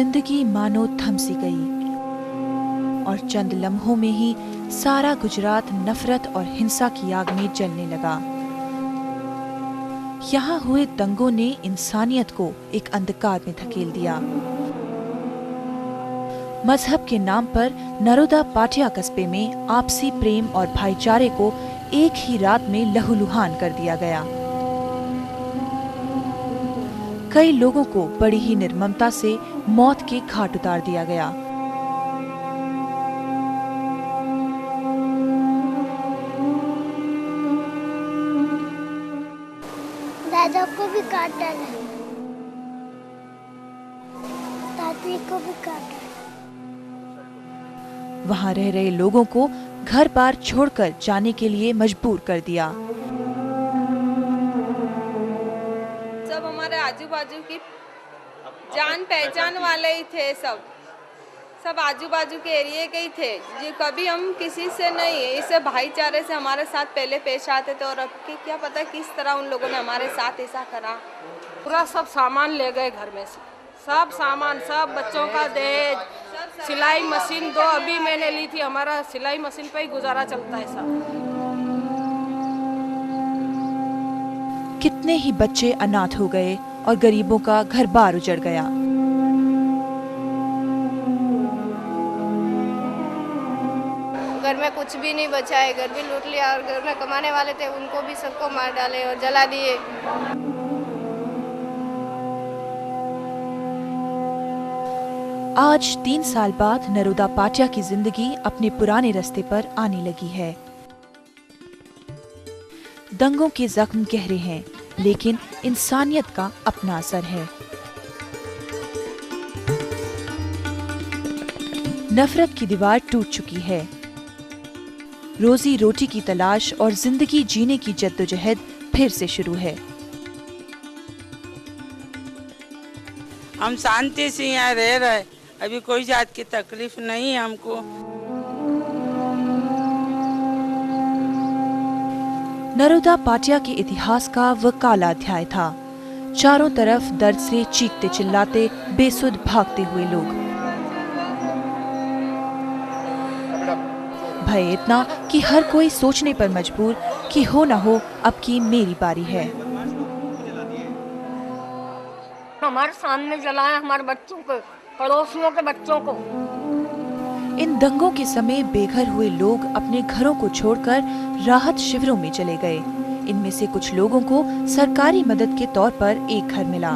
जिंदगी मानो थम सी गई और चंद लम्हों में ही सारा गुजरात नफरत और हिंसा की आग में जलने लगा। यहाँ हुए दंगों ने इंसानियत को एक अंधकार में धकेल दिया। मजहब के नाम पर नरोदा पाटिया कस्बे में आपसी प्रेम और भाईचारे को एक ही रात में लहूलुहान कर दिया गया। कई लोगों को बड़ी ही निर्ममता से मौत के घाट उतार दिया गया। दादा को भी काटा है, दादी को भी काटा है। वहां रह रहे लोगों को घर बार छोड़कर जाने के लिए मजबूर कर दिया। सब हमारे आजू बाजू की जान पहचान वाले ही थे, सब आजू बाजू के एरिया के ही थे। जो कभी हम किसी से नहीं, इसे भाईचारे से हमारे साथ पहले पेश आते थे और अब की क्या पता किस तरह उन लोगों ने हमारे साथ ऐसा करा। पूरा सब सामान ले गए घर में से, सब सामान, सब बच्चों का दहेज, सिलाई मशीन 2 अभी मैंने ली थी। हमारा सिलाई मशीन पे ही गुजारा चलता है सब। कितने ही बच्चे अनाथ हो गए और गरीबों का घर बार उजड़ गया। घर में कुछ भी नहीं बचा है, घर भी लूट लिया और घर में कमाने वाले थे उनको भी सबको मार डाले और जला दिए। आज 3 साल बाद नरोदा पाटिया की जिंदगी अपने पुराने रास्ते पर आने लगी है। दंगों के जख्म गहरे हैं, लेकिन इंसानियत का अपना असर है। नफरत की दीवार टूट चुकी है। रोजी रोटी की तलाश और जिंदगी जीने की जद्दोजहद फिर से शुरू है। हम शांति से यहाँ रह रहे, अभी कोई जात की तकलीफ नहीं है हमको। नरोदा पाटिया के इतिहास का वह काला अध्याय था। चारों तरफ दर्द से चीखते चिल्लाते बेसुध भागते हुए लोग। भय इतना कि हर कोई सोचने पर मजबूर कि हो ना हो अब की मेरी बारी है। हमारे सामने जलाया हमारे बच्चों को, पड़ोसियों के बच्चों को। इन दंगों के समय बेघर हुए लोग अपने घरों को छोड़कर राहत शिविरों में चले गए। इनमें से कुछ लोगों को सरकारी मदद के तौर पर एक घर मिला।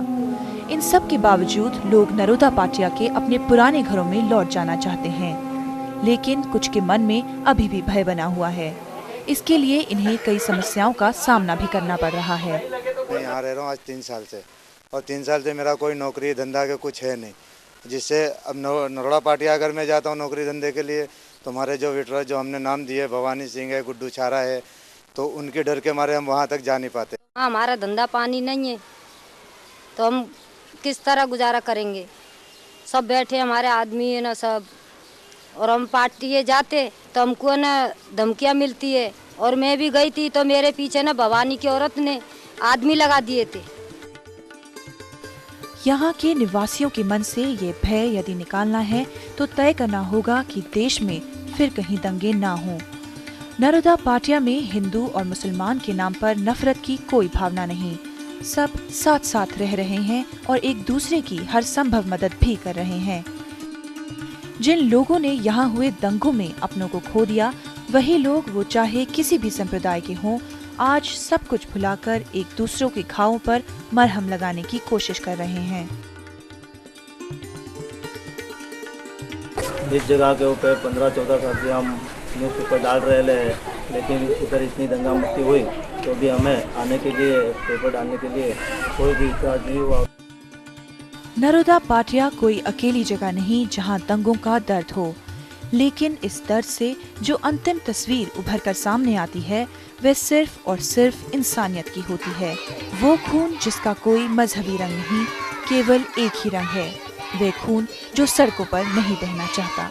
इन सब के बावजूद लोग नरोदा पाटिया के अपने पुराने घरों में लौट जाना चाहते हैं, लेकिन कुछ के मन में अभी भी भय बना हुआ है। इसके लिए इन्हें कई समस्याओं का सामना भी करना पड़ रहा है। मैं यहाँ रह रहा हूँ आज 3 साल से, और 3 साल से मेरा कोई नौकरी धंधा के कुछ है नहीं, जिससे अब नरोदा पाटिया अगर मैं जाता हूँ नौकरी धंधे के लिए तो हमारे जो वेटर जो हमने नाम दिए, भवानी सिंह है, गुड्डू छारा है, तो उनके डर के मारे हम वहाँ तक जा नहीं पाते। हमारा धंधा पानी नहीं है तो हम किस तरह गुजारा करेंगे। सब बैठे हमारे आदमी है ना सब, और हम पार्टी जाते तो हमको ना धमकियाँ मिलती है। और मैं भी गई थी तो मेरे पीछे ना भवानी की औरत ने आदमी लगा दिए थे। यहाँ के निवासियों के मन से ये भय यदि निकालना है तो तय करना होगा कि देश में फिर कहीं दंगे ना हों। नरोदा पाटिया में हिंदू और मुसलमान के नाम पर नफरत की कोई भावना नहीं। सब साथ साथ रह रहे हैं और एक दूसरे की हर संभव मदद भी कर रहे हैं। जिन लोगों ने यहाँ हुए दंगों में अपनों को खो दिया, वही लोग, वो चाहे किसी भी संप्रदाय के हों, आज सब कुछ भुलाकर एक दूसरों के घावों पर मरहम लगाने की कोशिश कर रहे हैं। इस जगह के ऊपर 15-14 साल से हम न्यूज़पेपर डाल रहे हैं, लेकिन इधर इतनी दंगा मुक्ति हुई तो भी हमें आने के लिए, पेपर डालने के लिए कोई भी इतराज नहीं हुआ। नरोदा पाटिया कोई अकेली जगह नहीं जहां दंगों का दर्द हो, लेकिन इस दर्द से जो अंतिम तस्वीर उभर कर सामने आती है वह सिर्फ और सिर्फ इंसानियत की होती है। वो खून जिसका कोई मजहबी रंग नहीं, केवल एक ही रंग है, वह खून जो सड़कों पर नहीं बहना चाहता।